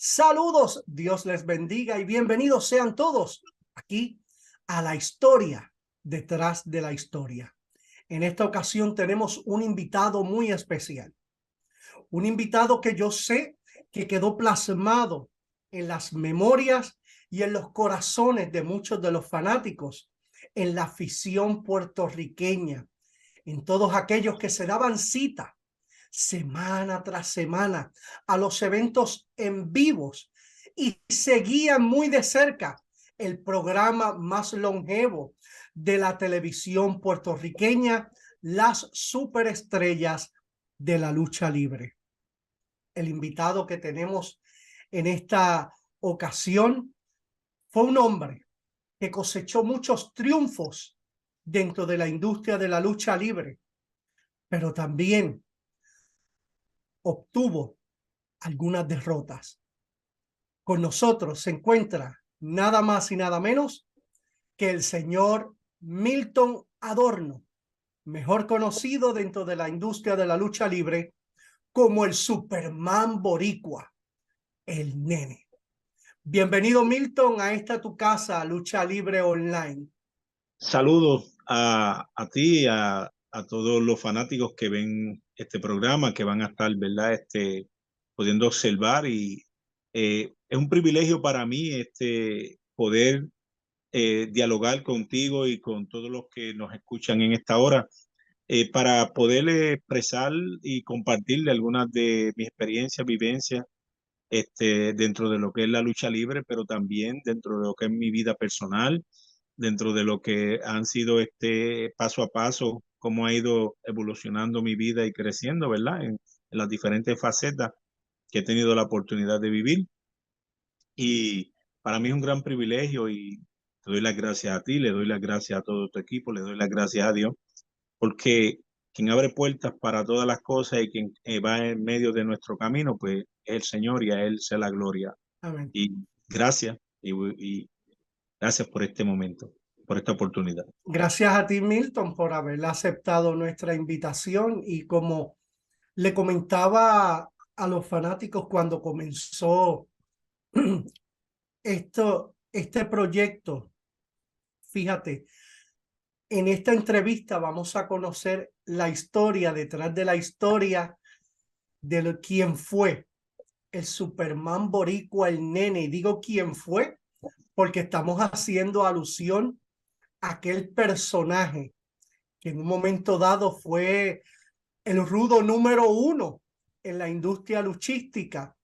Saludos, Dios les bendiga y bienvenidos sean todos aquí a la historia detrás de la historia. En esta ocasión tenemos un invitado muy especial, un invitado que yo sé que quedó plasmado en las memorias y en los corazones de muchos de los fanáticos, en la afición puertorriqueña, en todos aquellos que se daban cita semana tras semana a los eventos en vivos y seguían muy de cerca el programa más longevo de la televisión puertorriqueña, las superestrellas de la lucha libre. El invitado que tenemos en esta ocasión fue un hombre que cosechó muchos triunfos dentro de la industria de la lucha libre, pero también obtuvo algunas derrotas. Con nosotros se encuentra nada más y nada menos que el señor Milton Adorno, mejor conocido dentro de la industria de la lucha libre como el Superman Boricua, el Nene. Bienvenido, Milton, a esta tu casa, Lucha Libre Online. Saludos a ti, a todos los fanáticos que ven este programa, que van a estar, ¿verdad? Pudiendo observar y es un privilegio para mí poder dialogar contigo y con todos los que nos escuchan en esta hora para poder expresar y compartirle algunas de mis experiencias, vivencias dentro de lo que es la lucha libre, pero también dentro de lo que es mi vida personal, dentro de lo que han sido paso a paso, cómo ha ido evolucionando mi vida y creciendo, ¿verdad? En las diferentes facetas que he tenido la oportunidad de vivir. Y para mí es un gran privilegio y te doy las gracias a ti, le doy las gracias a todo tu equipo, le doy las gracias a Dios, porque quien abre puertas para todas las cosas y quien va en medio de nuestro camino, pues es el Señor y a Él sea la gloria. Amén. Y gracias, y gracias por este momento, por esta oportunidad. Gracias a ti, Milton, por haber aceptado nuestra invitación. Y como le comentaba a los fanáticos cuando comenzó este proyecto, fíjate, en esta entrevista vamos a conocer la historia detrás de la historia de quién fue el Superman Boricua, el Nene. Y digo quién fue porque estamos haciendo alusión a aquel personaje que en un momento dado fue el rudo número uno en la industria luchística,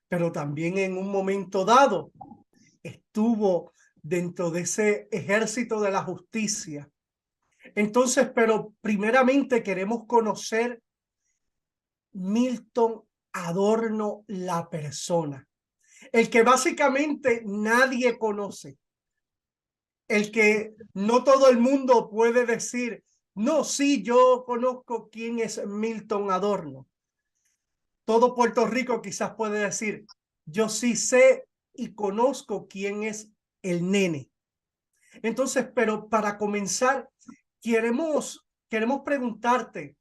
pero también en un momento dado estuvo dentro de ese ejército de la justicia. Entonces, pero primeramente queremos conocer Milton Adorno, la persona, el que básicamente nadie conoce, el que no todo el mundo puede decir, no, sí, yo conozco quién es Milton Adorno. Todo Puerto Rico quizás puede decir, yo sí sé y conozco quién es el Nene. Entonces, pero para comenzar, queremos preguntarte,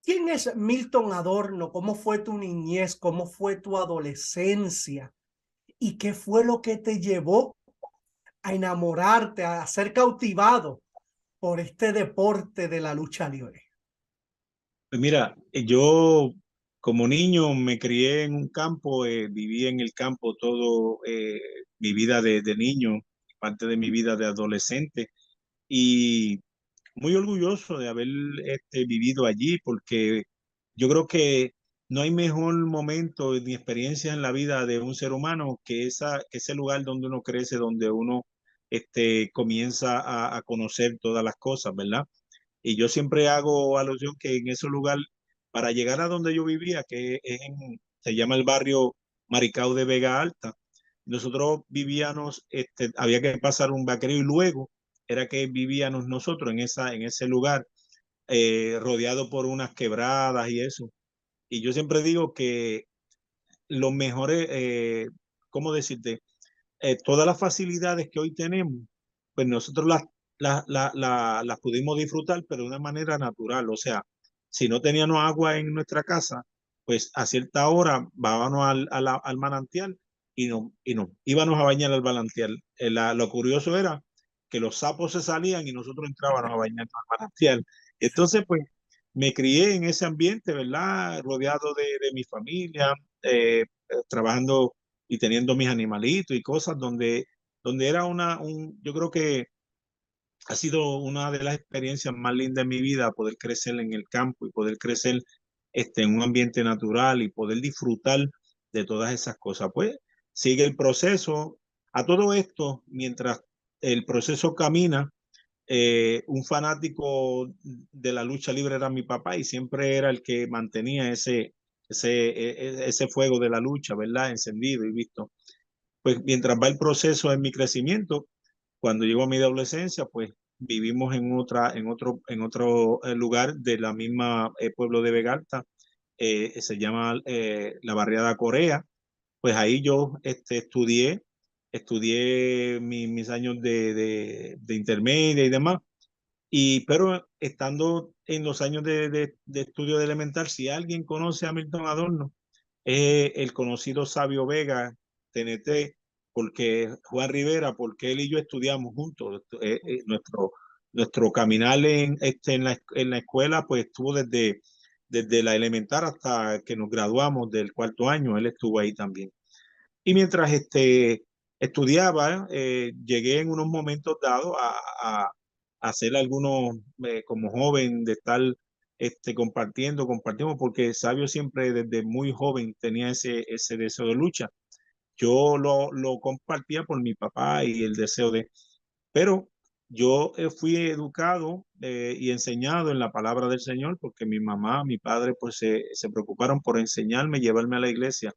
¿quién es Milton Adorno? ¿Cómo fue tu niñez? ¿Cómo fue tu adolescencia? ¿Y qué fue lo que te llevó a enamorarte, a ser cautivado por este deporte de la lucha libre? Pues mira, yo como niño me crié en un campo, viví en el campo todo mi vida de niño, parte de mi vida de adolescente, y muy orgulloso de haber vivido allí, porque yo creo que no hay mejor momento ni experiencia en la vida de un ser humano que ese lugar donde uno crece, donde uno comienza a conocer todas las cosas, ¿verdad? Y yo siempre hago alusión que en ese lugar, para llegar a donde yo vivía, se llama el barrio Maricao de Vega Alta, nosotros vivíamos, había que pasar un vaquero y luego era que vivíamos nosotros en ese lugar, rodeado por unas quebradas y eso. Y yo siempre digo que los mejores, ¿cómo decirte? Todas las facilidades que hoy tenemos, pues nosotros las pudimos disfrutar, pero de una manera natural. O sea, si no teníamos agua en nuestra casa, pues a cierta hora vábamos al manantial y nos íbamos a bañar al manantial. Lo curioso era que los sapos se salían y nosotros entrábamos a bañar al manantial. Entonces, pues me crié en ese ambiente, ¿verdad? Rodeado de mi familia, trabajando y teniendo mis animalitos y cosas donde era yo creo que ha sido una de las experiencias más lindas de mi vida, poder crecer en el campo y poder crecer en un ambiente natural y poder disfrutar de todas esas cosas. Pues sigue el proceso. A todo esto, mientras el proceso camina, un fanático de la lucha libre era mi papá y siempre era el que mantenía ese fuego de la lucha, ¿verdad? Encendido y visto. Pues mientras va el proceso en mi crecimiento, cuando llego a mi adolescencia, pues vivimos en otro lugar de la misma pueblo de Vegalta, se llama la barriada Corea. Pues ahí yo estudié mis años de intermedia y demás. Pero estando en los años de estudio de elemental, si alguien conoce a Milton Adorno, es el conocido Sabio Vega, TNT, porque Juan Rivera, porque él y yo estudiamos juntos. Nuestro caminar en la escuela, pues estuvo desde la elemental hasta que nos graduamos del cuarto año, él estuvo ahí también. Y mientras estudiaba, llegué en unos momentos dados a hacer algunos, como joven, de estar compartimos, porque Sabio siempre desde muy joven tenía ese deseo de lucha. Yo lo compartía por mi papá y el deseo pero yo fui educado y enseñado en la palabra del Señor, porque mi mamá, mi padre, pues se preocuparon por enseñarme, llevarme a la iglesia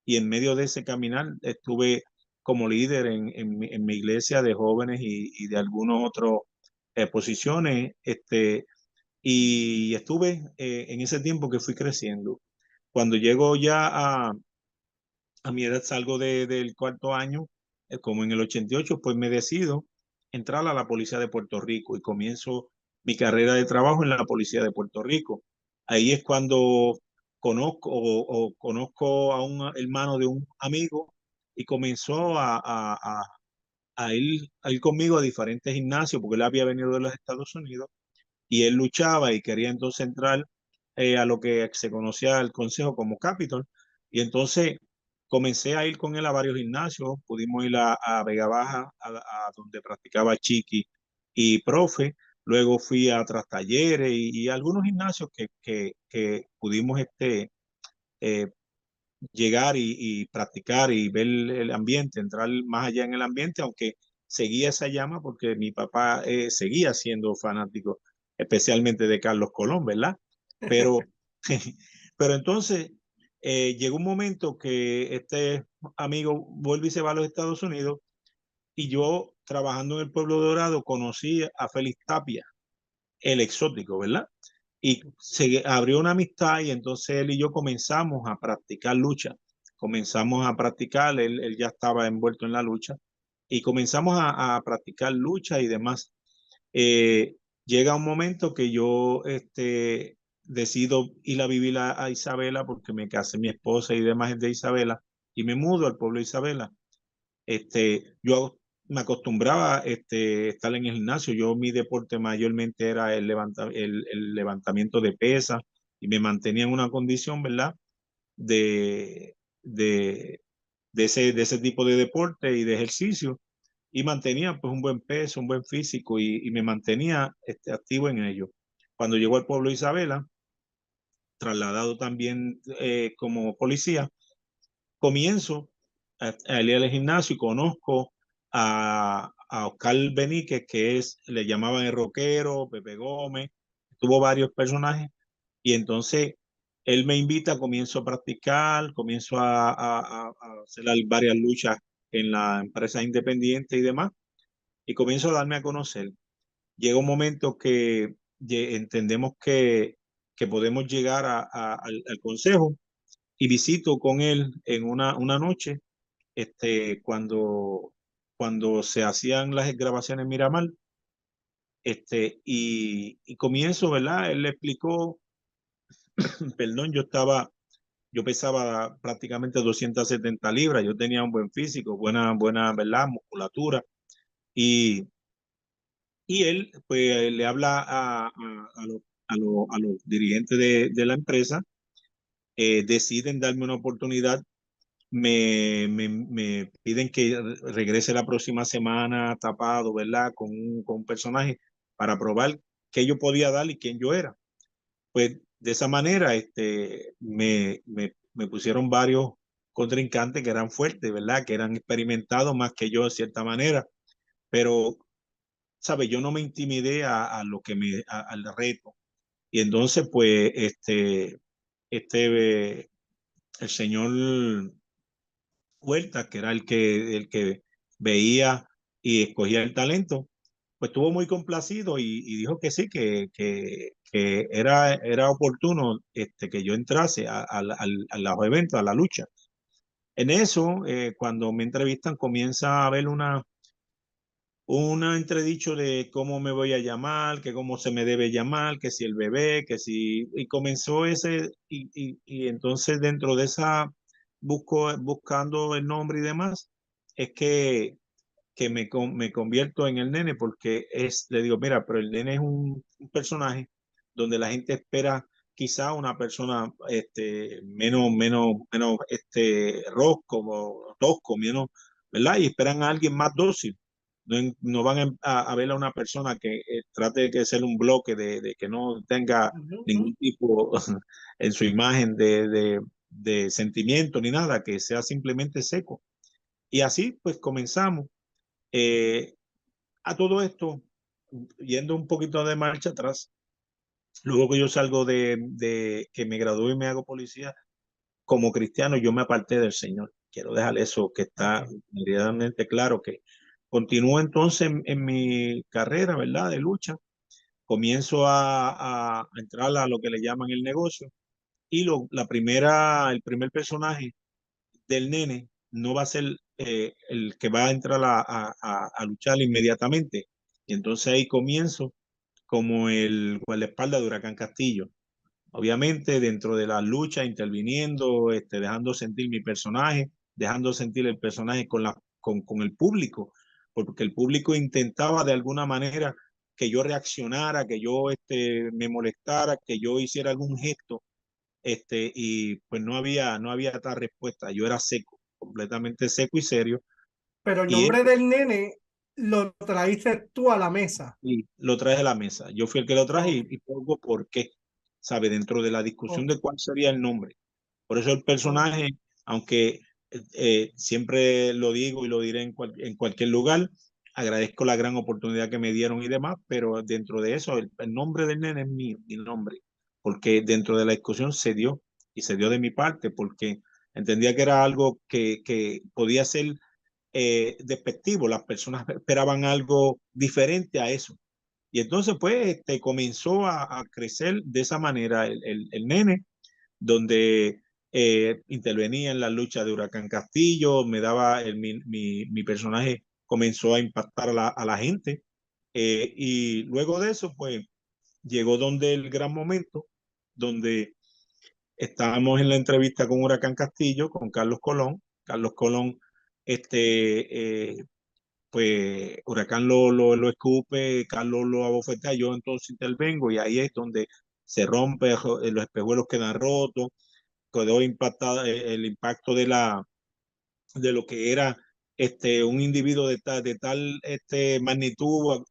y en medio de ese caminar estuve como líder en mi iglesia de jóvenes y de algunas otras posiciones, y estuve en ese tiempo que fui creciendo. Cuando llego ya a mi edad, salgo del cuarto año, como en el 88, pues me decido entrar a la Policía de Puerto Rico y comienzo mi carrera de trabajo en la Policía de Puerto Rico. Ahí es cuando conozco a un hermano de un amigo y comenzó a ir conmigo a diferentes gimnasios porque él había venido de los Estados Unidos y él luchaba y quería entonces entrar a lo que se conocía el consejo como Capitol. Y entonces comencé a ir con él a varios gimnasios, pudimos ir a Vega Baja, a donde practicaba Chiqui y Profe, luego fui a otros talleres y algunos gimnasios que pudimos eh, llegar y practicar y ver el ambiente, entrar más allá en el ambiente, aunque seguía esa llama porque mi papá seguía siendo fanático, especialmente de Carlos Colón, ¿verdad? Pero, pero entonces llegó un momento que este amigo vuelve y se va a los Estados Unidos y yo trabajando en el Pueblo Dorado conocí a Félix Tapia, el exótico, ¿verdad? Y se abrió una amistad y entonces él y yo comenzamos a practicar lucha. Comenzamos a practicar, él ya estaba envuelto en la lucha y comenzamos a practicar lucha y demás. Eh, Llega un momento que yo decido ir a vivir a Isabela porque me casé, mi esposa y demás es de Isabela y me mudo al pueblo de Isabela. Yo me acostumbraba estar en el gimnasio. Yo mi deporte mayormente era el levantamiento de pesas y me mantenía en una condición, ¿verdad? De, de, de ese tipo de deporte y de ejercicio y mantenía pues un buen peso, un buen físico y me mantenía activo en ello. Cuando llegó al pueblo de Isabela, trasladado también como policía, comienzo a ir al gimnasio y conozco a Oscar Beníquez, le llamaban el rockero, Pepe Gómez, tuvo varios personajes, y entonces él me invita, comienzo a practicar, comienzo a hacer varias luchas en la empresa independiente y demás, y comienzo a darme a conocer. Llega un momento que entendemos que podemos llegar al consejo y visito con él en una noche cuando se hacían las grabaciones en Miramar, y comienzo, ¿verdad? Él le explicó, perdón, yo estaba yo pesaba prácticamente 270 libras, yo tenía un buen físico, buena, ¿verdad? Musculatura. Y, y él, pues, le habla a los dirigentes de la empresa, deciden darme una oportunidad, me piden que regrese la próxima semana tapado, ¿verdad? Con un personaje para probar qué yo podía dar y quién yo era. Pues de esa manera me pusieron varios contrincantes que eran fuertes, ¿verdad? Que eran experimentados más que yo de cierta manera, pero, ¿sabes? Yo no me intimidé a lo que al reto. Y entonces, pues, el señor Huerta, que era el que veía y escogía el talento, pues estuvo muy complacido y dijo que sí, que era oportuno que yo entrase a los eventos, a la lucha. En eso, cuando me entrevistan, comienza a haber una entredicho de cómo me voy a llamar, que cómo se me debe llamar, que si el bebé, que si... Y comenzó y entonces dentro de esa, buscando el nombre y demás, es que me convierto en el nene porque le digo, mira, pero el nene es un personaje donde la gente espera quizá una persona menos rosco, o tosco, menos, ¿verdad? Y esperan a alguien más dócil. No van a ver a una persona que trate de ser un bloque, de que no tenga ningún tipo en su imagen de sentimiento ni nada, que sea simplemente seco. Y así pues comenzamos. Eh, a todo esto, yendo un poquito de marcha atrás, luego que yo salgo de que me gradué y me hago policía, como cristiano yo me aparté del Señor. Quiero dejar eso que está Okay. meridianamente claro, que continúo entonces en mi carrera, ¿verdad? De lucha. Comienzo a entrar a lo que le llaman el negocio y el primer personaje del nene no va a ser el que va a entrar a luchar inmediatamente. Y entonces ahí comienzo como el guardaespaldas de Huracán Castillo. Obviamente dentro de la lucha, interviniendo, dejando sentir mi personaje, dejando sentir el personaje con el público, porque el público intentaba de alguna manera que yo reaccionara, que yo me molestara, que yo hiciera algún gesto, y pues no había tal respuesta. Yo era seco, completamente seco y serio, Pero el y nombre del nene lo traíste tú a la mesa. lo traje a la mesa. Yo fui el que lo traje Ok, y pongo por qué, ¿sabe? Dentro de la discusión ok, de cuál sería el nombre. Por eso el ok. personaje, aunque siempre lo digo y lo diré en cualquier lugar, agradezco la gran oportunidad que me dieron y demás, pero dentro de eso, el nombre del nene es mío, mi nombre, porque dentro de la discusión se dio y se dio de mi parte, porque entendía que era algo que podía ser despectivo, las personas esperaban algo diferente a eso. Y entonces, pues, comenzó a crecer de esa manera el nene, donde intervenía en la lucha de Huracán Castillo, mi personaje comenzó a impactar a la gente. Y luego de eso, pues, llegó donde el gran momento, donde estábamos en la entrevista con Huracán Castillo, con Carlos Colón. Carlos Colón, pues Huracán lo escupe, Carlos lo abofetea, yo entonces intervengo y ahí es donde se rompe, los espejuelos quedan rotos, quedó impactado el impacto de lo que era un individuo de tal magnitud,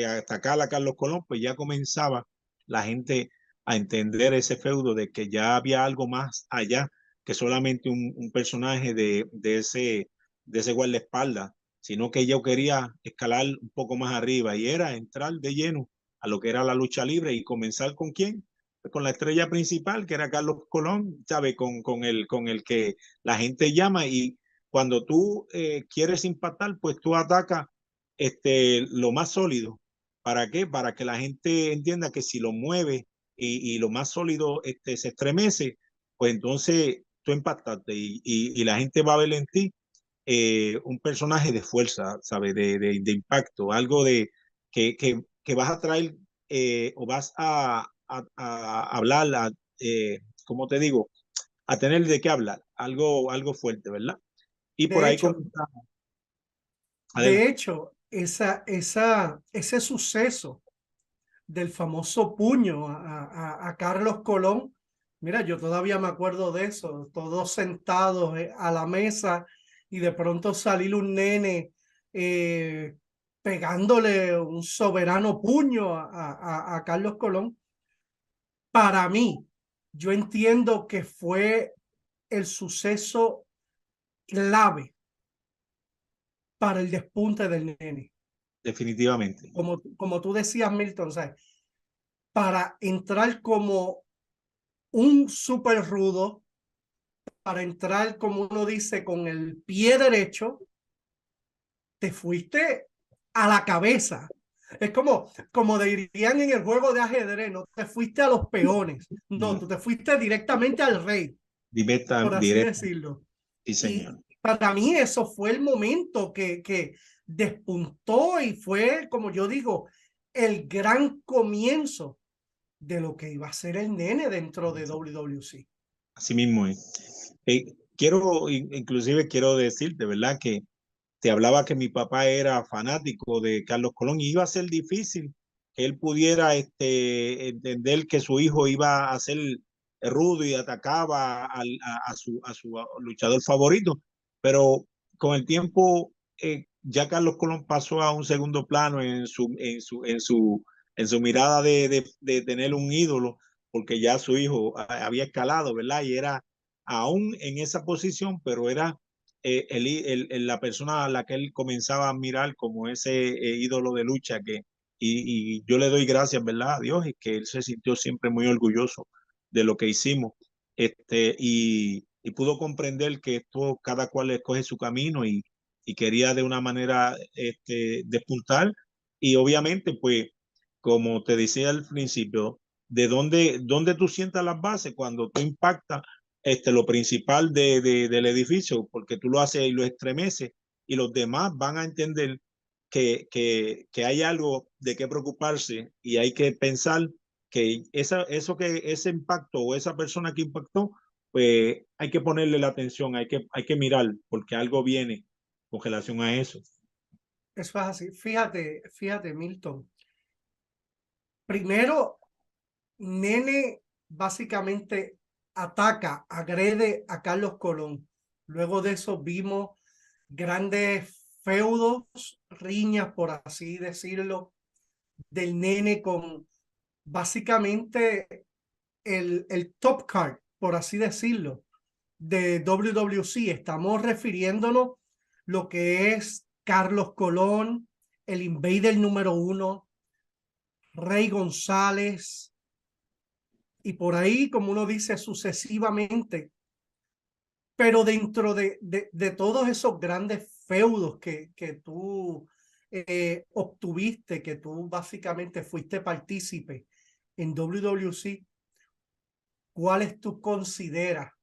atacar a Carlos Colón, pues ya comenzaba la gente a entender ese feudo de que ya había algo más allá que solamente un personaje de ese guardaespaldas, sino que yo quería escalar un poco más arriba y era entrar de lleno a lo que era la lucha libre y comenzar con quién, con la estrella principal que era Carlos Colón, ¿sabe? Con el que la gente llama y cuando tú quieres impactar, pues tú atacas lo más sólido. ¿Para qué? Para que la gente entienda que si lo mueve y lo más sólido se estremece, pues entonces tú impactaste y la gente va a ver en ti un personaje de fuerza, ¿sabes? De impacto, algo que vas a traer o vas a hablar, ¿cómo te digo? a tener de qué hablar, algo fuerte, ¿verdad? Y por De ahí hecho, comenzamos. de Adelante. hecho, ese suceso del famoso puño a Carlos Colón, mira, yo todavía me acuerdo de eso, todos sentados a la mesa y de pronto salir un nene eh, pegándole un soberano puño a Carlos Colón. Para mí, yo entiendo que fue el suceso clave para el despunte del nene. Definitivamente, Como tú decías, Milton, ¿sabes? Para entrar como un súper rudo, para entrar, como uno dice, con el pie derecho, te fuiste a la cabeza. Es como dirían en el juego de ajedrez, no te fuiste a los peones, no, no, tú te fuiste directamente al rey, directa, por así directa, decirlo. sí, Y señor. para mí eso fue el momento que despuntó y fue, como yo digo, el gran comienzo de lo que iba a ser el nene dentro de WWC. Así mismo es. Inclusive quiero decirte, ¿verdad? Que te hablaba que mi papá era fanático de Carlos Colón y iba a ser difícil que él pudiera entender que su hijo iba a ser rudo y atacaba a su luchador favorito, pero con el tiempo ya Carlos Colón pasó a un segundo plano en su mirada de tener un ídolo, porque ya su hijo había escalado, ¿verdad? Y era aún en esa posición, pero era la persona a la que él comenzaba a mirar como ese ídolo de lucha y yo le doy gracias, ¿verdad? A Dios y que él se sintió siempre muy orgulloso de lo que hicimos y pudo comprender que esto cada cual escoge su camino y quería de una manera despuntar y obviamente pues como te decía al principio, de dónde tú sientas las bases cuando tú impactas lo principal del edificio, porque tú lo haces y lo estremeces, y los demás van a entender que hay algo de qué preocuparse y hay que pensar que ese impacto o esa persona que impactó, pues hay que ponerle la atención, hay que mirar, porque algo viene con relación a eso. Eso es así. Fíjate, Milton. Primero, Nene básicamente ataca, agrede a Carlos Colón. Luego de eso vimos grandes feudos, riñas, por así decirlo, del Nene con básicamente el top card, por así decirlo, de WWC. Estamos refiriéndonos lo que es Carlos Colón, el Invader número 1, Rey González, y por ahí, como uno dice, sucesivamente. Pero dentro de todos esos grandes feudos que tú obtuviste, que tú básicamente fuiste partícipe en WWC, ¿cuáles tú consideras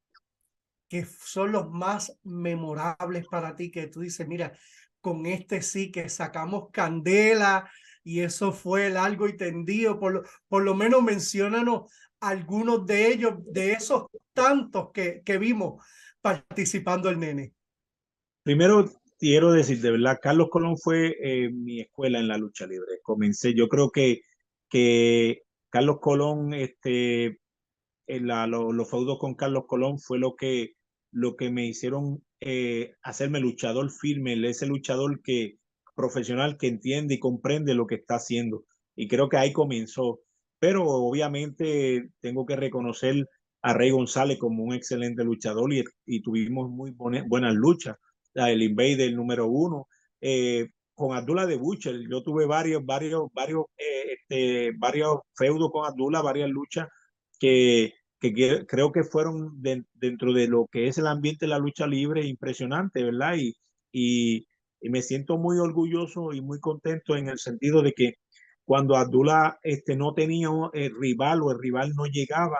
que son los más memorables para ti? Que tú dices, mira, con este sí que sacamos candela y eso fue largo y tendido. Por lo menos menciónanos algunos de ellos, de esos tantos que vimos participando el nene. Primero, quiero decir, de verdad, Carlos Colón fue mi escuela en la lucha libre. Comencé, yo creo que Carlos Colón, los feudos con Carlos Colón fue lo que me hicieron hacerme luchador firme, ese luchador profesional que entiende y comprende lo que está haciendo. Y creo que ahí comenzó. Pero obviamente tengo que reconocer a Rey González como un excelente luchador y tuvimos muy buenas luchas. El Invader número 1. Con Abdullah de Butcher, yo tuve varios feudos con Abdullah, varias luchas que creo que fueron dentro de lo que es el ambiente de la lucha libre impresionante, ¿verdad? Y me siento muy orgulloso y muy contento en el sentido de que cuando Abdullah no tenía el rival o el rival no llegaba,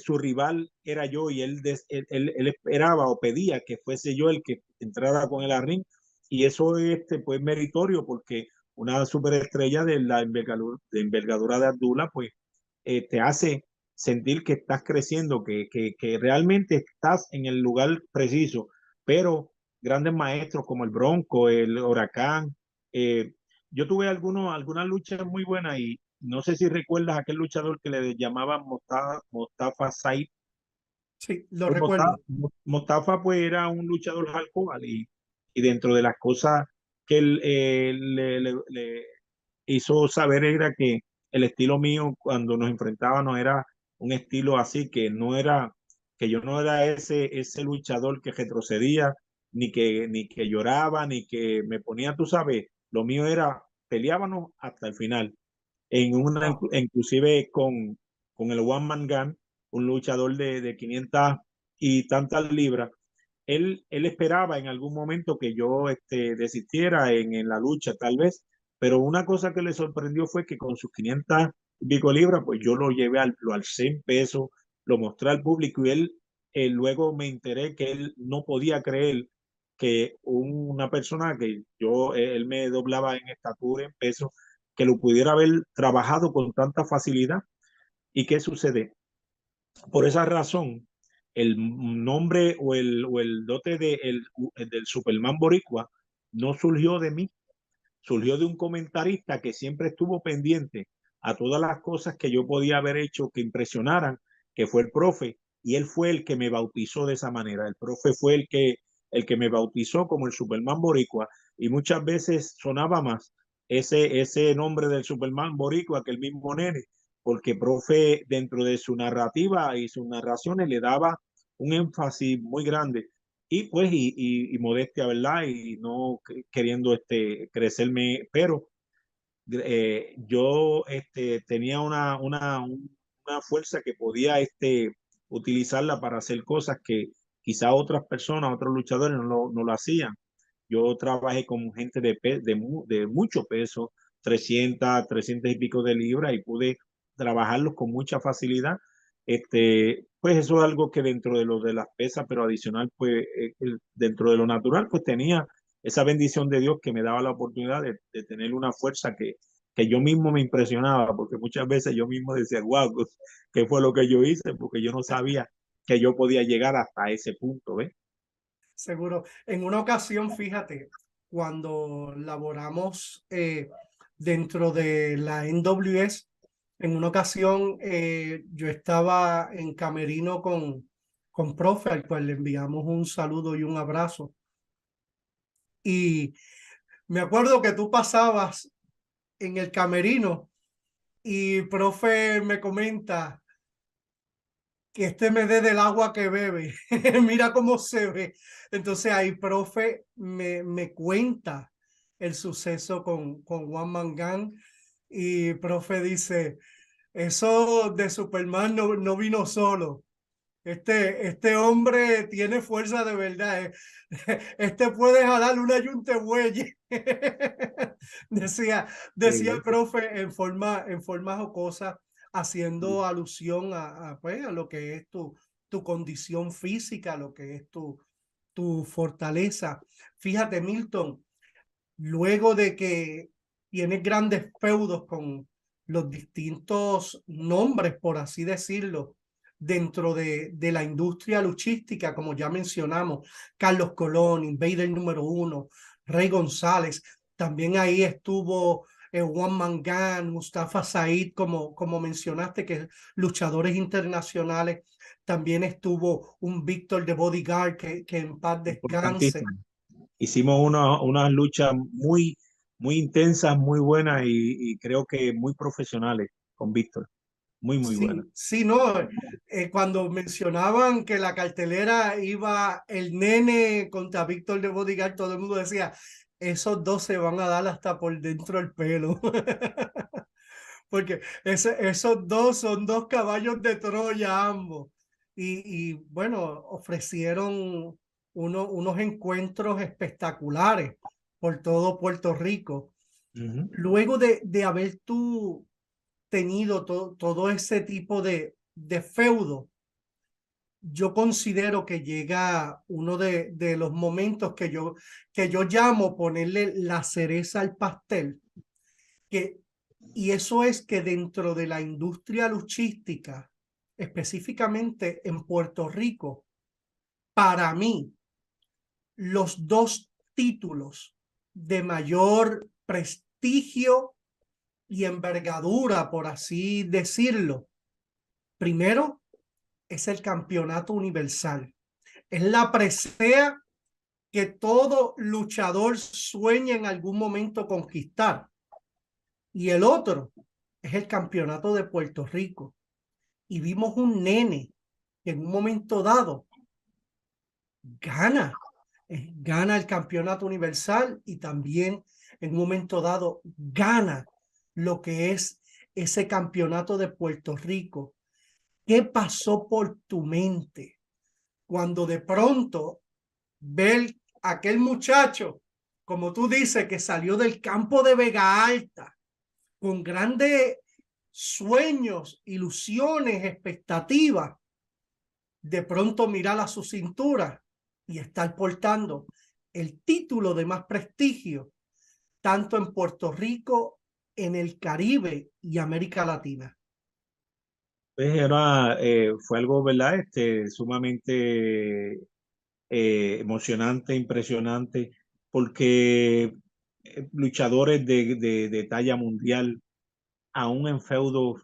su rival era yo y él esperaba o pedía que fuese yo el que entrara con el ring y eso pues meritorio porque una superestrella de la envergadura de Abdullah pues te hace sentir que estás creciendo, que realmente estás en el lugar preciso, pero grandes maestros como el Bronco, el Huracán, yo tuve algunas luchas muy buenas y no sé si recuerdas aquel luchador que le llamaban Mostafa Said. Sí, lo Pues recuerdo. Mostafa pues era un luchador hardcore y dentro de las cosas que él le hizo saber era que el estilo mío cuando nos enfrentábamos era un estilo así, que yo no era ese luchador que retrocedía, ni que lloraba, ni que me ponía, tú sabes, lo mío era peleábamos hasta el final Wow. inclusive con el One Man Gun, un luchador de 500 y tantas libras. Él esperaba en algún momento que yo desistiera en la lucha, tal vez, pero una cosa que le sorprendió fue que con sus 500 y pico libras, pues yo lo alcé en peso, lo mostré al público y luego me enteré que él no podía creer que una persona que él me doblaba en estatura, en peso, que lo pudiera haber trabajado con tanta facilidad. ¿Y qué sucede? Por esa razón, el nombre o el dote del Superman Boricua no surgió de mí, surgió de un comentarista que siempre estuvo pendiente a todas las cosas que yo podía haber hecho que impresionaran, que fue el profe, y él fue el que me bautizó de esa manera. El profe fue el que me bautizó como el Superman Boricua, y muchas veces sonaba más ese nombre del Superman Boricua que el mismo nene, porque profe dentro de su narrativa y sus narraciones le daba un énfasis muy grande y pues y modestia, ¿verdad? Y no queriendo crecerme, pero yo tenía una fuerza que podía utilizarla para hacer cosas que quizá otras personas, otros luchadores no lo hacían. Yo trabajé con gente de mucho peso, 300 y pico de libras, y pude trabajarlos con mucha facilidad. Pues eso es algo que dentro de lo de las pesas, pero adicional, pues dentro de lo natural, pues tenía esa bendición de Dios que me daba la oportunidad de tener una fuerza que yo mismo me impresionaba, porque muchas veces yo mismo decía, wow, ¿qué fue lo que yo hice? Porque yo no sabía que yo podía llegar hasta ese punto, ¿ves? Seguro. En una ocasión, fíjate, cuando laboramos dentro de la NWS, en una ocasión yo estaba en camerino con profe, al cual le enviamos un saludo y un abrazo. Y me acuerdo que tú pasabas en el camerino y profe me comenta que me dé del agua que bebe. Mira cómo se ve. Entonces ahí, profe, me cuenta el suceso con Juan Mangán y profe dice, eso de Superman no vino solo. Este hombre tiene fuerza de verdad. Este puede jalar una yunte buey. Decía el Sí, profe en forma jocosa, haciendo alusión pues, a lo que es tu condición física, lo que es tu fortaleza. Fíjate, Milton, luego de que tienes grandes feudos con los distintos nombres, por así decirlo, dentro de la industria luchística, como ya mencionamos, Carlos Colón, Invader número 1, Rey González, también ahí estuvo Juan Mangán, Mustafa Said, como mencionaste, que luchadores internacionales, también estuvo un Víctor de Bodyguard, que en paz descanse. importantísimo. Hicimos una lucha muy intensas, muy buenas y creo que muy profesionales con Víctor. Muy buenas. Sí, sí, no. Cuando mencionaban que la cartelera iba el nene contra Víctor de Bodyguard, todo el mundo decía, esos dos se van a dar hasta por dentro del pelo. Porque esos dos son dos caballos de Troya ambos. Y bueno, ofrecieron unos encuentros espectaculares por todo Puerto Rico. Ujú. Luego de haber tú tenido todo ese tipo de feudo, yo considero que llega uno de los momentos que yo llamo ponerle la cereza al pastel, que, y eso es que dentro de la industria luchística específicamente en Puerto Rico, para mí, los dos títulos de mayor prestigio y envergadura, por así decirlo. Primero es el campeonato universal. Es la presea que todo luchador sueña en algún momento conquistar. Y el otro es el campeonato de Puerto Rico. Y vimos un nene que en un momento dado gana, gana el campeonato universal y también en un momento dado gana lo que es ese campeonato de Puerto Rico. ¿Qué pasó por tu mente cuando de pronto ver aquel muchacho, como tú dices, que salió del campo de Vega Alta con grandes sueños, ilusiones, expectativas, de pronto mirar a su cintura y estar portando el título de más prestigio, tanto en Puerto Rico, en el Caribe y América Latina? Pues fue algo, ¿verdad? Sumamente emocionante, impresionante, porque luchadores de talla mundial, aún en feudos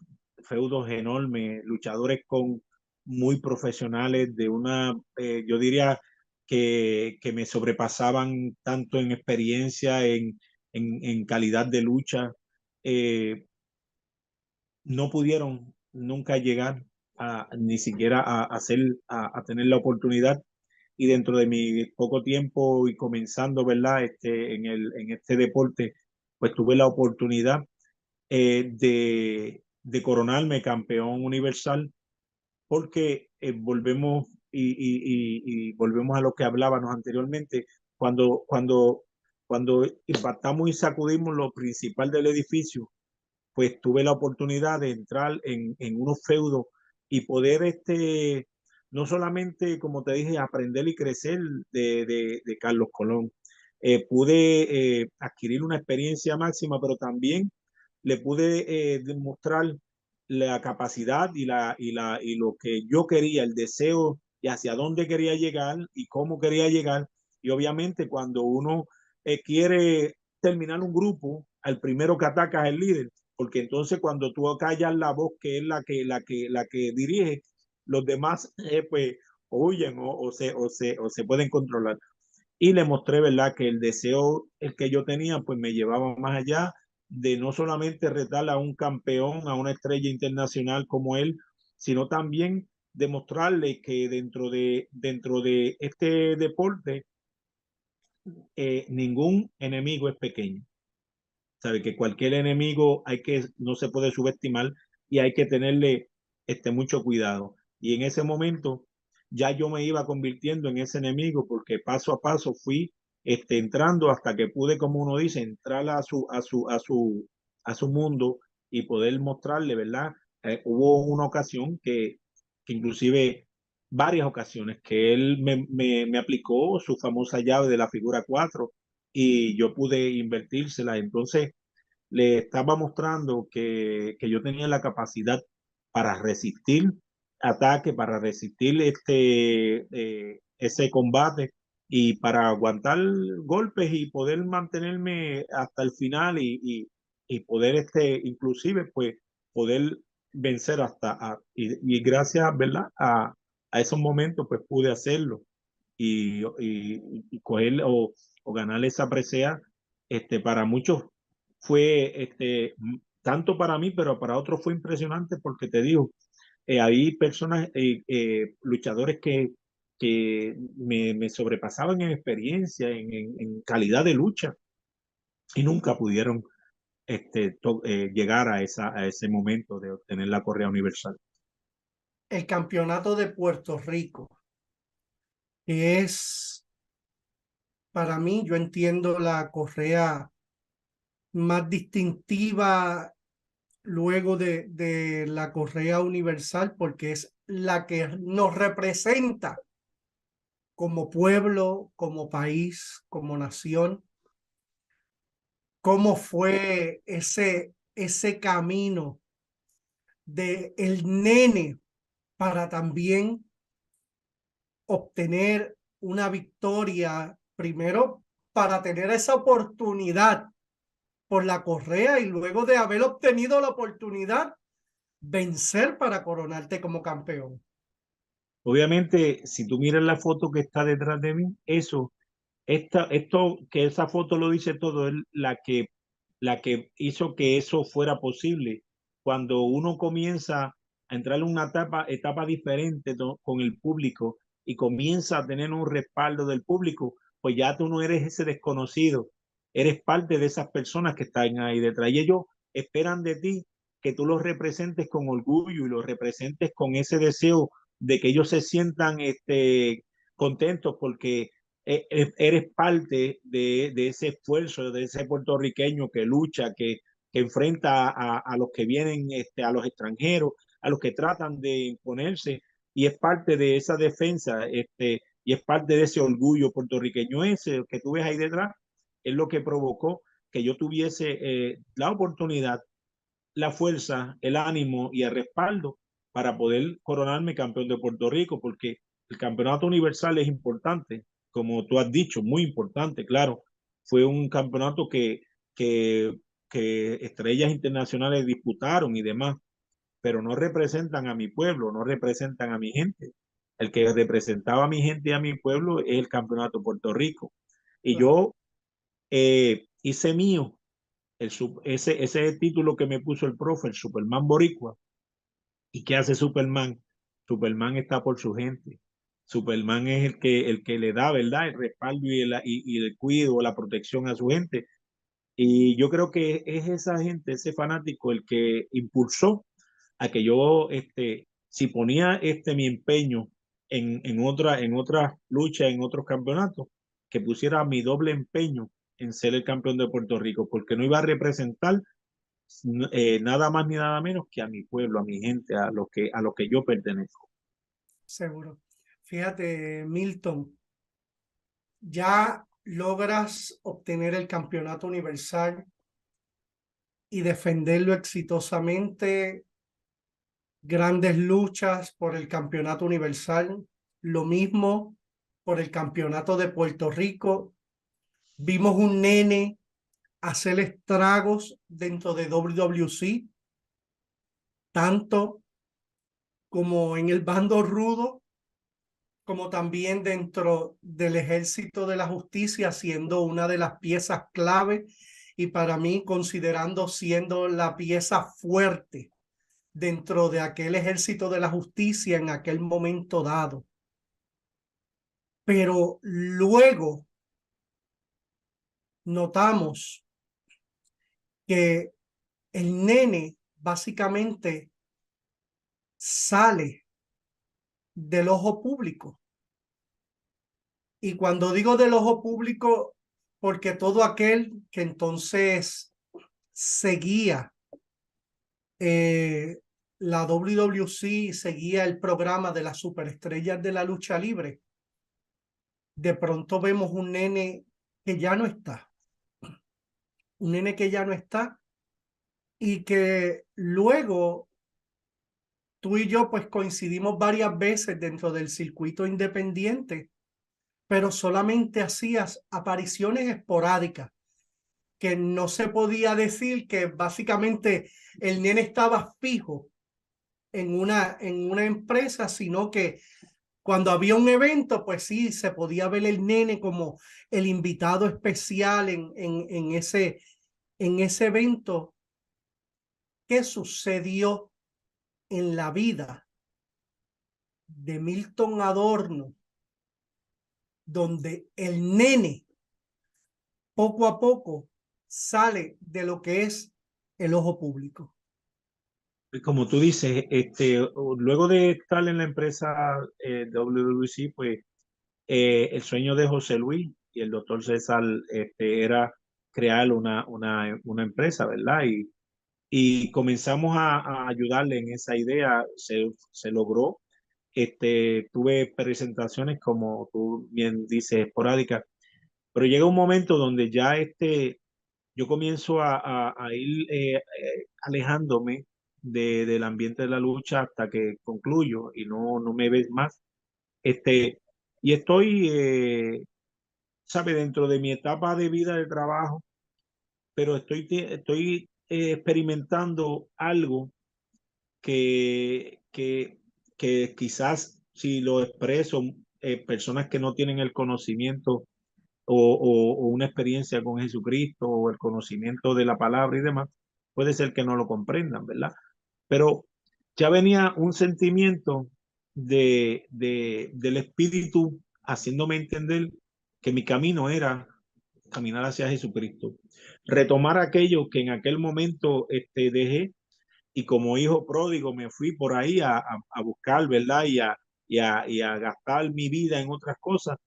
enormes, luchadores con muy profesionales, yo diría que me sobrepasaban tanto en experiencia, en calidad de lucha, eh, no pudieron nunca llegar ni siquiera a tener la oportunidad. Y dentro de mi poco tiempo y comenzando, ¿verdad? En este deporte, pues tuve la oportunidad de coronarme campeón universal, porque volvemos a lo que hablábamos anteriormente, cuando impactamos y sacudimos lo principal del edificio, pues tuve la oportunidad de entrar en unos feudos y poder, no solamente, como te dije, aprender y crecer de Carlos Colón. Pude adquirir una experiencia máxima, pero también le pude demostrar la capacidad y lo que yo quería, el deseo y hacia dónde quería llegar y cómo quería llegar. Y obviamente cuando uno quiere terminar un grupo, al primero que ataca es el líder, porque entonces cuando tú callas la voz que es la que dirige, los demás pues huyen o se pueden controlar. Y le mostré, ¿verdad?, que el deseo el que yo tenía pues me llevaba más allá de no solamente retar a un campeón, a una estrella internacional como él, sino también demostrarle que dentro de este deporte ningún enemigo es pequeño. Sabe que cualquier enemigo no se puede subestimar y hay que tenerle mucho cuidado. Y en ese momento ya yo me iba convirtiendo en ese enemigo, porque paso a paso fui entrando hasta que pude, como uno dice, entrar a su mundo y poder mostrarle, ¿verdad? Hubo una ocasión que inclusive varias ocasiones que él me aplicó su famosa llave de la figura 4 y yo pude invertírsela. Entonces le estaba mostrando que yo tenía la capacidad para resistir ataque, para resistir ese combate y para aguantar golpes y poder mantenerme hasta el final y poder inclusive pues poder vencer y gracias, ¿verdad?, a esos momentos pues pude hacerlo y coger o ganar esa presea. Para muchos fue tanto para mí, pero para otros fue impresionante porque te digo, hay personas, luchadores que me sobrepasaban en experiencia, en calidad de lucha y nunca pudieron llegar a ese momento de obtener la correa universal. El campeonato de Puerto Rico, que es, para mí, yo entiendo la correa más distintiva luego de la correa universal, porque es la que nos representa como pueblo, como país, como nación. ¿Cómo fue ese camino de el nene para también obtener una victoria, primero para tener esa oportunidad por la correa y luego de haber obtenido la oportunidad, vencer para coronarte como campeón. Obviamente, si tú miras la foto que está detrás de mí, que esa foto lo dice todo, es la que hizo que eso fuera posible. Cuando uno comienza a entrar en una etapa diferente con el público y comienza a tener un respaldo del público, pues ya tú no eres ese desconocido, eres parte de esas personas que están ahí detrás. Y ellos esperan de ti que tú los representes con orgullo y los representes con ese deseo de que ellos se sientan contentos porque eres parte de ese esfuerzo, de ese puertorriqueño que lucha, que enfrenta a los que vienen, a los extranjeros, a los que tratan de imponerse, y es parte de esa defensa, y es parte de ese orgullo puertorriqueño ese que tú ves ahí detrás, es lo que provocó que yo tuviese la oportunidad, la fuerza, el ánimo y el respaldo para poder coronarme campeón de Puerto Rico, porque el campeonato universal es importante, como tú has dicho, muy importante, claro. Fue un campeonato que, que estrellas internacionales disputaron y demás, pero no representan a mi pueblo, no representan a mi gente. El que representaba a mi gente y a mi pueblo es el campeonato de Puerto Rico. Y Claro. yo hice mío ese título que me puso el profe, el Superman Boricua. ¿Y qué hace Superman? Superman está por su gente. Superman es el que le da, ¿verdad? El respaldo y el cuidado, la protección a su gente. Y yo creo que es esa gente, ese fanático, el que impulsó a que yo, si ponía mi empeño en otra lucha, en otros campeonatos, que pusiera mi doble empeño en ser el campeón de Puerto Rico, porque no iba a representar nada más ni nada menos que a mi pueblo, a mi gente, a lo que yo pertenezco. Seguro. Fíjate, Milton, ya logras obtener el campeonato universal y defenderlo exitosamente, grandes luchas por el campeonato universal, lo mismo por el campeonato de Puerto Rico. Vimos un nene hacer estragos dentro de WWC, tanto como en el bando rudo, como también dentro del ejército de la justicia, siendo una de las piezas clave y para mí considerando siendo la pieza fuerte dentro de aquel ejército de la justicia en aquel momento dado. Pero luego notamos que el nene básicamente sale del ojo público. Y cuando digo del ojo público, porque todo aquel que entonces seguía eh, la WWC, seguía el programa de las superestrellas de la lucha libre, de pronto vemos un nene que ya no está, un nene que ya no está y que luego tú y yo pues coincidimos varias veces dentro del circuito independiente, pero solamente hacías apariciones esporádicas, que no se podía decir que básicamente el nene estaba fijo en una empresa, sino que cuando había un evento, pues sí, se podía ver el nene como el invitado especial en ese evento. ¿Qué sucedió en la vida de Milton Adorno, donde el nene poco a poco sale de lo que es el ojo público? Como tú dices, luego de estar en la empresa WWC, pues el sueño de José Luis y el doctor César era crear una empresa, ¿verdad? Y comenzamos a ayudarle en esa idea, se logró. Tuve presentaciones, como tú bien dices, esporádicas, pero llega un momento donde ya yo comienzo a ir alejándome del ambiente de la lucha hasta que concluyo y no me ves más. Y estoy, sabe, dentro de mi etapa de vida de trabajo, pero estoy experimentando algo que, que, que quizás si lo expreso, personas que no tienen el conocimiento o una experiencia con Jesucristo o el conocimiento de la palabra y demás, puede ser que no lo comprendan, ¿verdad? Pero ya venía un sentimiento del Espíritu haciéndome entender que mi camino era caminar hacia Jesucristo, retomar aquello que en aquel momento dejé y como hijo pródigo me fui por ahí a buscar, ¿verdad? Y a gastar mi vida en otras cosas.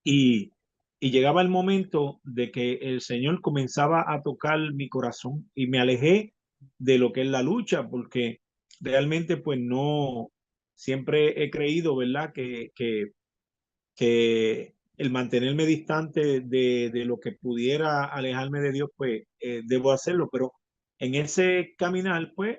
Y, y llegaba el momento de que el Señor comenzaba a tocar mi corazón y me alejé de lo que es la lucha, porque realmente pues no, siempre he creído, ¿verdad? Que el mantenerme distante de lo que pudiera alejarme de Dios, pues debo hacerlo, pero en ese caminar, pues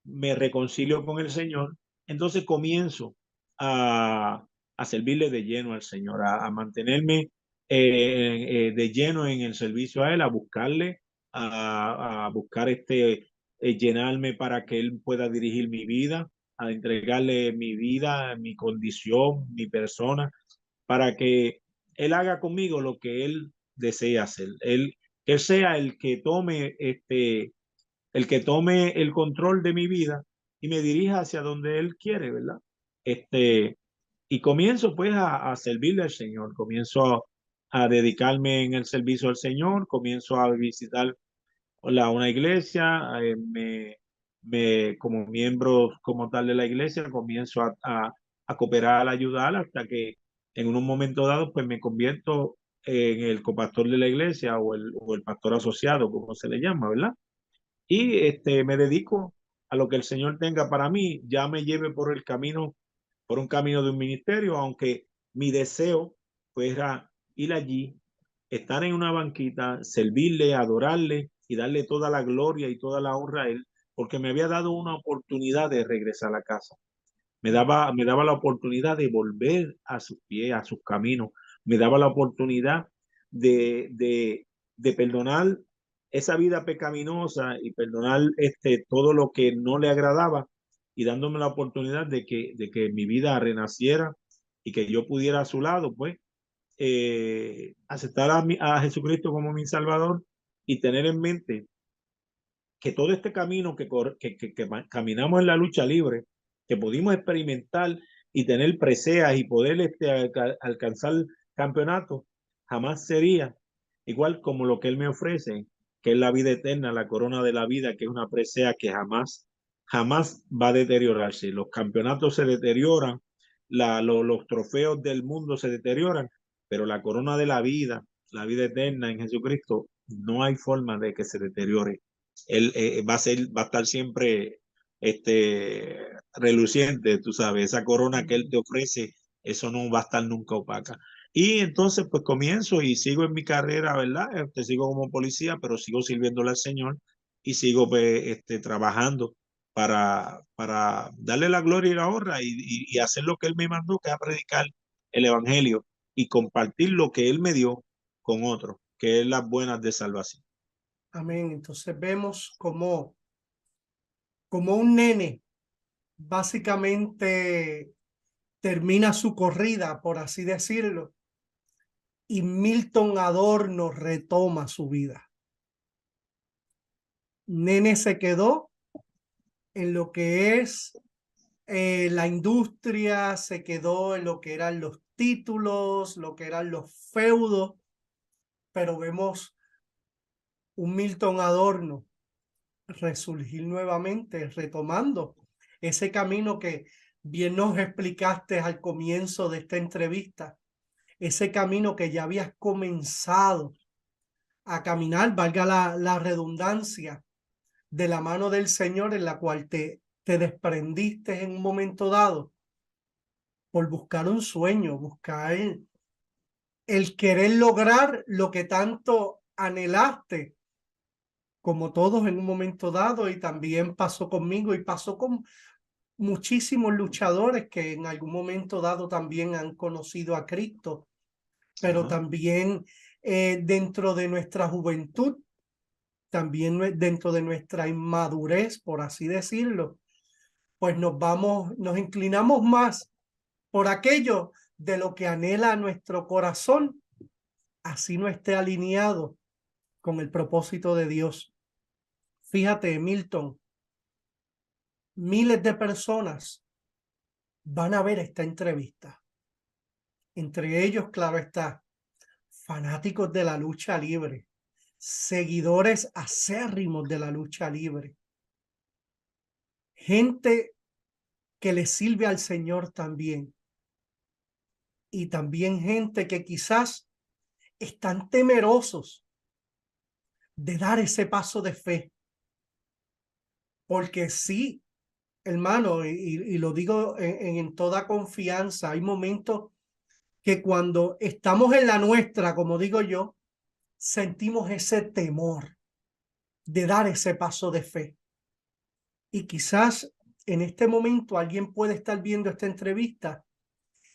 me reconcilio con el Señor, entonces comienzo a, a servirle de lleno al Señor, a mantenerme de lleno en el servicio a Él, a buscarle, a buscar llenarme para que Él pueda dirigir mi vida, a entregarle mi vida, mi condición, mi persona, para que Él haga conmigo lo que Él desea hacer. Que Él sea el que tome el control de mi vida y me dirija hacia donde Él quiere, ¿verdad? Y comienzo pues a servirle al Señor, comienzo a dedicarme en el servicio al Señor, comienzo a visitar una iglesia, como miembro como tal de la iglesia, comienzo a cooperar, a ayudar hasta que en un momento dado pues me convierto en el copastor de la iglesia o el pastor asociado, como se le llama, ¿verdad? Y me dedico a lo que el Señor tenga para mí, ya me lleve por el camino, por un camino de un ministerio, aunque mi deseo pues era ir allí, estar en una banquita, servirle, adorarle y darle toda la gloria y toda la honra a Él, porque me había dado una oportunidad de regresar a casa. Me daba la oportunidad de volver a sus pies, a sus caminos. Me daba la oportunidad de perdonar esa vida pecaminosa y perdonar todo lo que no le agradaba y dándome la oportunidad de que mi vida renaciera y que yo pudiera a su lado, pues, aceptar a Jesucristo como mi Salvador y tener en mente que todo este camino que caminamos en la lucha libre, que pudimos experimentar y tener preseas y poder alcanzar campeonatos, jamás sería igual como lo que Él me ofrece, que es la vida eterna, la corona de la vida, que es una presea que jamás va a deteriorarse. Los campeonatos se deterioran, los trofeos del mundo se deterioran, pero la corona de la vida eterna en Jesucristo, no hay forma de que se deteriore. Él va a estar siempre reluciente, tú sabes, esa corona que él te ofrece, eso no va a estar nunca opaca. Y entonces pues comienzo y sigo en mi carrera, ¿verdad? Sigo como policía, pero sigo sirviéndole al Señor y sigo pues, trabajando para darle la gloria y la honra y hacer lo que Él me mandó, que es predicar el Evangelio y compartir lo que Él me dio con otros, que es las buenas de salvación. Amén. Entonces vemos como un nene básicamente termina su corrida, por así decirlo, y Milton Adorno retoma su vida. Nene se quedó en lo que es la industria, se quedó en lo que eran los títulos, lo que eran los feudos, pero vemos un Milton Adorno resurgir nuevamente, retomando ese camino que bien nos explicaste al comienzo de esta entrevista, ese camino que ya habías comenzado a caminar, valga la redundancia, de la mano del Señor, en la cual te desprendiste en un momento dado por buscar un sueño, buscar el querer lograr lo que tanto anhelaste como todos en un momento dado, y también pasó conmigo y pasó con muchísimos luchadores que en algún momento dado también han conocido a Cristo, pero Ajá. también dentro de nuestra juventud, también dentro de nuestra inmadurez, por así decirlo, pues nos inclinamos más por aquello de lo que anhela nuestro corazón, así no esté alineado con el propósito de Dios. Fíjate, Milton, miles de personas van a ver esta entrevista. Entre ellos, claro está, fanáticos de la lucha libre, seguidores acérrimos de la lucha libre, gente que le sirve al Señor también, y también gente que quizás están temerosos de dar ese paso de fe, porque sí, hermano, y lo digo en toda confianza, hay momentos que cuando estamos en la nuestra, como digo yo, sentimos ese temor de dar ese paso de fe. Y quizás en este momento alguien puede estar viendo esta entrevista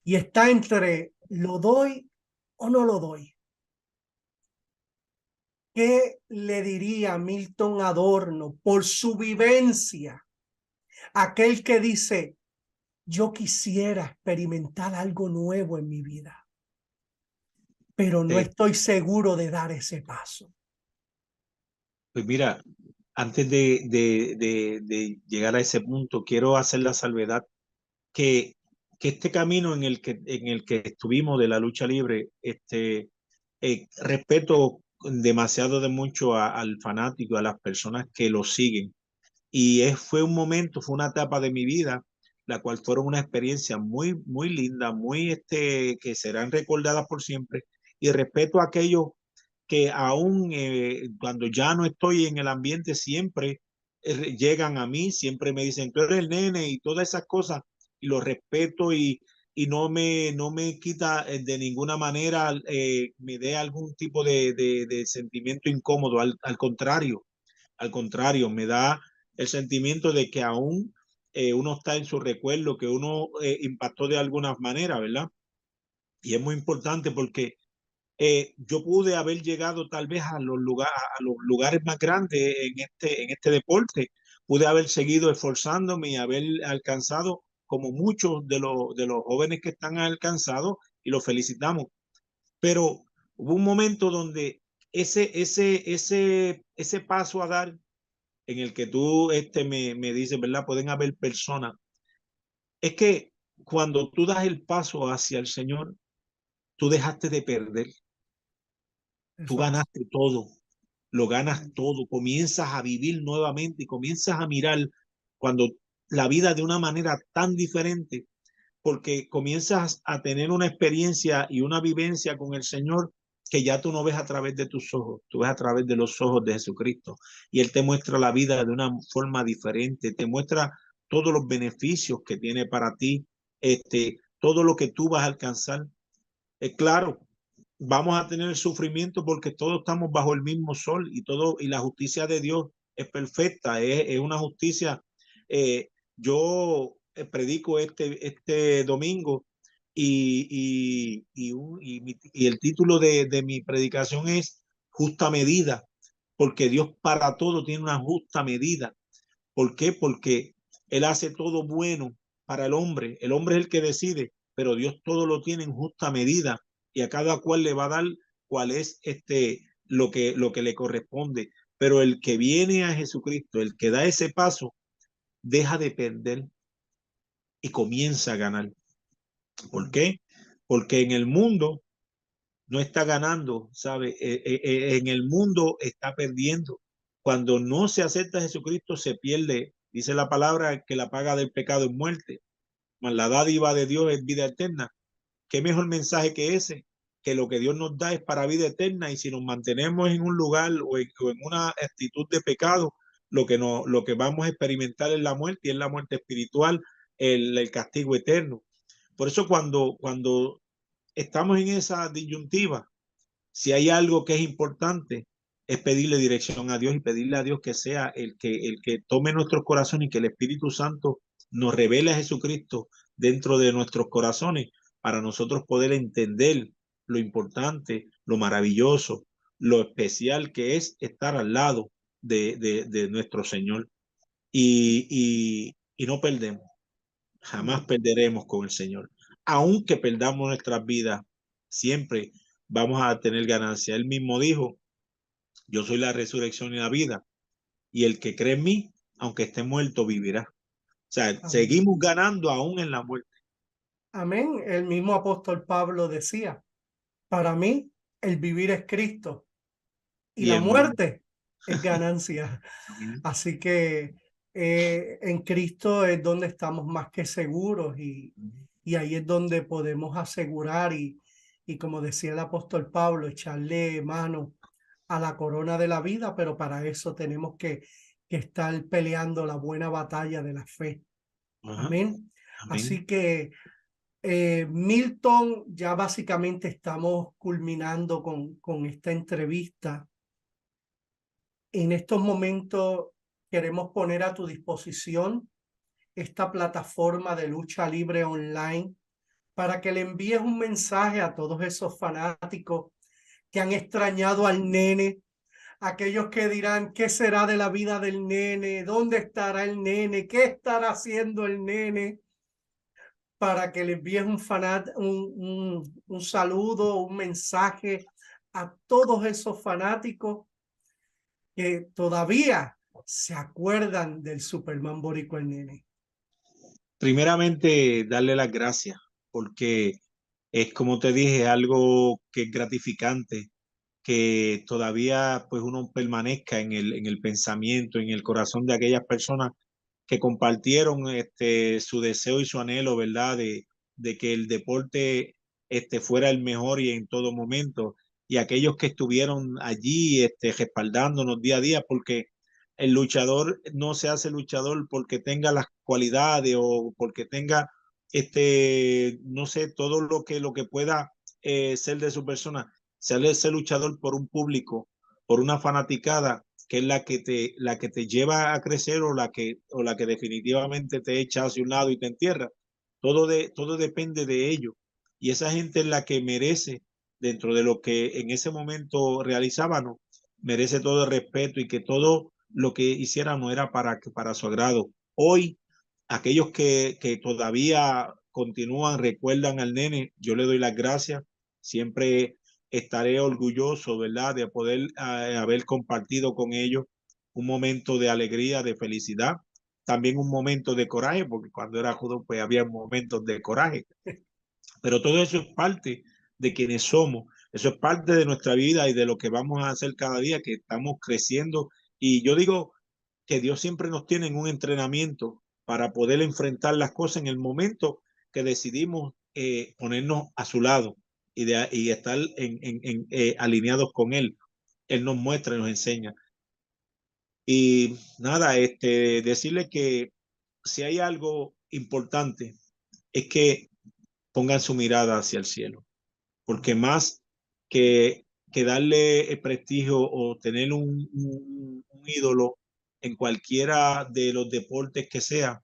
y está entre lo doy o no lo doy. ¿Qué le diría Milton Adorno por su vivencia? Aquel que dice, yo quisiera experimentar algo nuevo en mi vida, pero no Eh, estoy seguro de dar ese paso. pues mira, antes de llegar a ese punto, quiero hacer la salvedad que, que este camino en el que estuvimos de la lucha libre, respeto demasiado de mucho al fanático, a las personas que lo siguen. Y fue un momento, fue una etapa de mi vida, la cual fueron una experiencia muy, muy linda, muy, que serán recordadas por siempre. Y respeto a aquellos que aún cuando ya no estoy en el ambiente, siempre llegan a mí, siempre me dicen, tú eres el nene y todas esas cosas, y lo respeto y no me quita de ninguna manera, me dé algún tipo de sentimiento incómodo, al contrario, me da el sentimiento de que aún uno está en su recuerdo, que uno impactó de alguna manera, ¿verdad? Y es muy importante porque yo pude haber llegado tal vez a los lugares más grandes en este deporte, pude haber seguido esforzándome y haber alcanzado como muchos de los jóvenes que están alcanzados y los felicitamos. Pero hubo un momento donde ese paso a dar en el que tú me dices, ¿verdad? Pueden haber personas. Es que cuando tú das el paso hacia el Señor, tú dejaste de perder, tú Eso es así. ganaste todo, lo ganas todo, comienzas a vivir nuevamente y comienzas a mirar cuando la vida de una manera tan diferente, porque comienzas a tener una experiencia y una vivencia con el Señor que ya tú no ves a través de tus ojos, tú ves a través de los ojos de Jesucristo. Y Él te muestra la vida de una forma diferente, te muestra todos los beneficios que tiene para ti, todo lo que tú vas a alcanzar. Es claro, vamos a tener el sufrimiento porque todos estamos bajo el mismo sol y la justicia de Dios es perfecta, es una justicia. Yo predico este domingo y el título de mi predicación es Justa Medida, porque Dios para todo tiene una justa medida. ¿Por qué? Porque Él hace todo bueno para el hombre es el que decide, pero Dios todo lo tiene en justa medida y a cada cual le va a dar cuál es lo que le corresponde. Pero el que viene a Jesucristo, el que da ese paso, deja de perder y comienza a ganar. ¿Por qué? Porque en el mundo no está ganando, ¿sabe? En el mundo está perdiendo. Cuando no se acepta a Jesucristo, se pierde. Dice la palabra que la paga del pecado es muerte, mas la dádiva de Dios es vida eterna. ¿Qué mejor mensaje que ese? Que lo que Dios nos da es para vida eterna y si nos mantenemos en un lugar o en una actitud de pecado, lo que vamos a experimentar es la muerte y es la muerte espiritual, el castigo eterno. Por eso cuando estamos en esa disyuntiva, si hay algo que es importante, es pedirle dirección a Dios y pedirle a Dios que sea el que tome nuestros corazones y que el Espíritu Santo nos revele a Jesucristo dentro de nuestros corazones para nosotros poder entender lo importante, lo maravilloso, lo especial que es estar al lado de nuestro Señor. Y no perdemos, jamás perderemos con el Señor. Aunque perdamos nuestras vidas, siempre vamos a tener ganancia. Él mismo dijo, yo soy la resurrección y la vida, y el que cree en mí, aunque esté muerto, vivirá. O sea, Amén. seguimos ganando aún en la muerte. Amén. El mismo apóstol Pablo decía, para mí el vivir es Cristo y Y la el morir. muerte es ganancia. Amén. Así que en Cristo es donde estamos más que seguros y ahí es donde podemos asegurar y como decía el apóstol Pablo, echarle mano a la corona de la vida, pero para eso tenemos que estar peleando la buena batalla de la fe. Ajá. Amén. Amén. Así que Milton, ya básicamente estamos culminando con esta entrevista. En estos momentos queremos poner a tu disposición esta plataforma de lucha libre online para que le envíes un mensaje a todos esos fanáticos que han extrañado al nene, aquellos que dirán, ¿qué será de la vida del nene? ¿Dónde estará el nene? ¿Qué estará haciendo el nene? Para que le envíes un saludo, un mensaje a todos esos fanáticos que todavía se acuerdan del Superman Boricua el nene. Primeramente, darle las gracias, porque es como te dije, algo que es gratificante, que todavía pues uno permanezca en el pensamiento, en el corazón de aquellas personas que compartieron su deseo y su anhelo, ¿verdad? De que el deporte fuera el mejor y en todo momento. Y aquellos que estuvieron allí respaldándonos día a día, porque el luchador no se hace luchador porque tenga las cualidades o porque tenga, no sé, todo lo que pueda ser de su persona. Se hace luchador por un público, por una fanaticada que es la que te lleva a crecer o la que definitivamente te echa hacia un lado y te entierra. Todo depende de ello. Y esa gente es la que merece, dentro de lo que en ese momento realizaban, ¿no? Merece todo el respeto y que todo lo que hiciera no era para su agrado. Hoy, aquellos que todavía continúan, recuerdan al nene, yo le doy las gracias. Siempre estaré orgulloso, ¿verdad?, de poder haber compartido con ellos un momento de alegría, de felicidad, también un momento de coraje, porque cuando era judo pues había momentos de coraje, pero todo eso es parte de quienes somos, eso es parte de nuestra vida y de lo que vamos a hacer cada día, que estamos creciendo. Y yo digo que Dios siempre nos tiene en un entrenamiento para poder enfrentar las cosas en el momento que decidimos ponernos a su lado y estar alineados con Él. Él nos muestra y nos enseña. Y nada, decirle que si hay algo importante es que pongan su mirada hacia el cielo, porque más que darle el prestigio o tener un ídolo en cualquiera de los deportes que sea,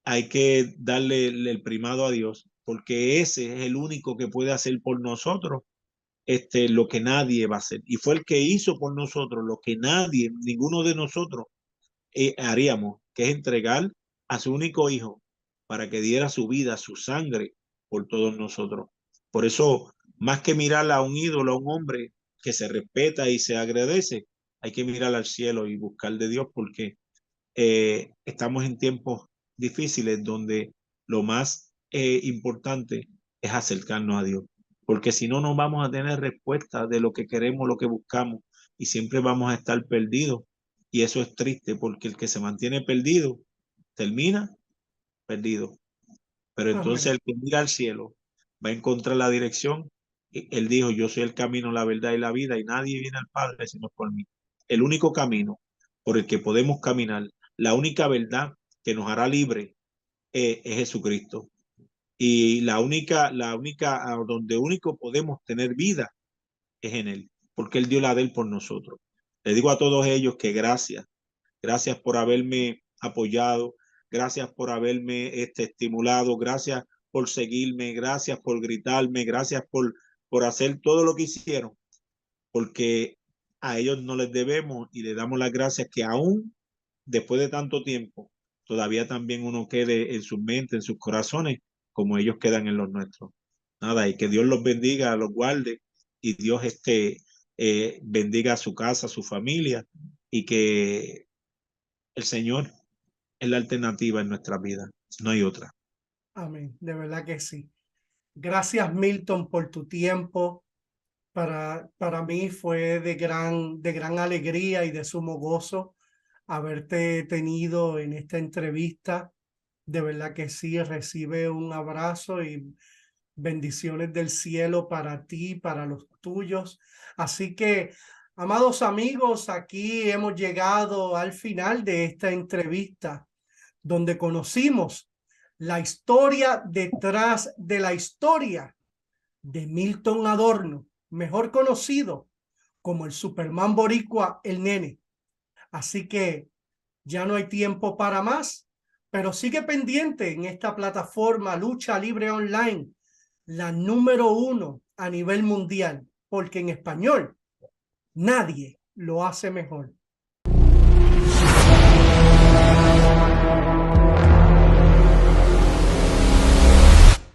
hay que darle el primado a Dios, porque ese es el único que puede hacer por nosotros lo que nadie va a hacer. Y fue el que hizo por nosotros lo que nadie, ninguno de nosotros haríamos, que es entregar a su único hijo para que diera su vida, su sangre por todos nosotros. Por eso, más que mirar a un ídolo, a un hombre que se respeta y se agradece, hay que mirar al cielo y buscar de Dios, porque estamos en tiempos difíciles donde lo más importante es acercarnos a Dios, porque si no, no vamos a tener respuesta de lo que queremos, lo que buscamos, y siempre vamos a estar perdidos. Y eso es triste, porque el que se mantiene perdido termina perdido. Pero entonces Amén. el que mira al cielo va a encontrar la dirección. Él dijo, yo soy el camino, la verdad y la vida, y nadie viene al Padre sino por mí. El único camino por el que podemos caminar, la única verdad que nos hará libre es Jesucristo. Y la única, donde único podemos tener vida es en Él. porque Él dio la de Él por nosotros. Le digo a todos ellos que gracias. Gracias por haberme apoyado. Gracias por haberme estimulado. Gracias por seguirme. Gracias por gritarme. Gracias por hacer todo lo que hicieron. Porque a ellos no les debemos y les damos las gracias que aún después de tanto tiempo, todavía también uno quede en sus mentes, en sus corazones, como ellos quedan en los nuestros. Nada, y que Dios los bendiga, los guarde y Dios bendiga a su casa, a su familia y que el Señor es la alternativa en nuestra vida, no hay otra. Amén, de verdad que sí. Gracias, Milton, por tu tiempo. Para mí fue de gran alegría y de sumo gozo haberte tenido en esta entrevista. De verdad que sí, recibe un abrazo y bendiciones del cielo para ti, para los tuyos. Así que, amados amigos, aquí hemos llegado al final de esta entrevista, donde conocimos la historia detrás de la historia de Milton Adorno, mejor conocido como el Superman boricua, el Nene. Así que ya no hay tiempo para más, pero sigue pendiente en esta plataforma Lucha Libre Online, la número 1 a nivel mundial, porque en español nadie lo hace mejor.